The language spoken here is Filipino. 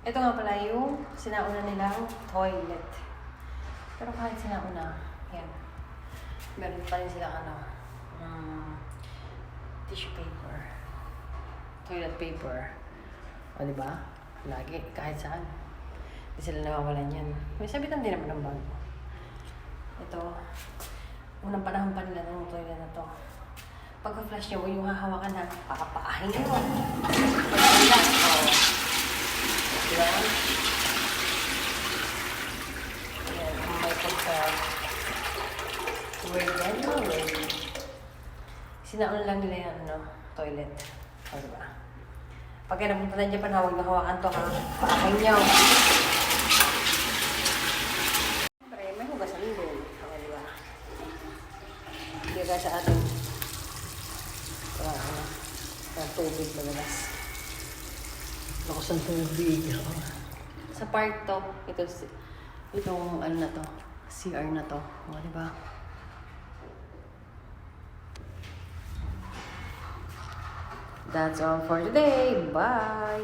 Ito nga pala yung sinauna nilang toilet. Pero kahit sinauna, yan. Meron pa rin silang tissue paper. Toilet paper. O, diba? Lagi, kahit saan. Hindi sila nawawalan yan. May sabitan din naman ng bago. Ito, unang panahon pa nila ng toilet na to. Pagka-flush nyo, yung hahawakan na, pakapaahin nyo. Pagka diba? Ayan, may pagka-word. Sinauna lang nila yung toilet. O, diba? Pagka napunta na Japan, huwag na hawakan to, ha? Paahin nyo. Siyempre, may hugasan din. Okay, diba? Hindi ka sa ating tubig madalas. Lakas ang tubig. Sa part to, itong ano na to, CR na to. O, diba? That's all for today. Bye!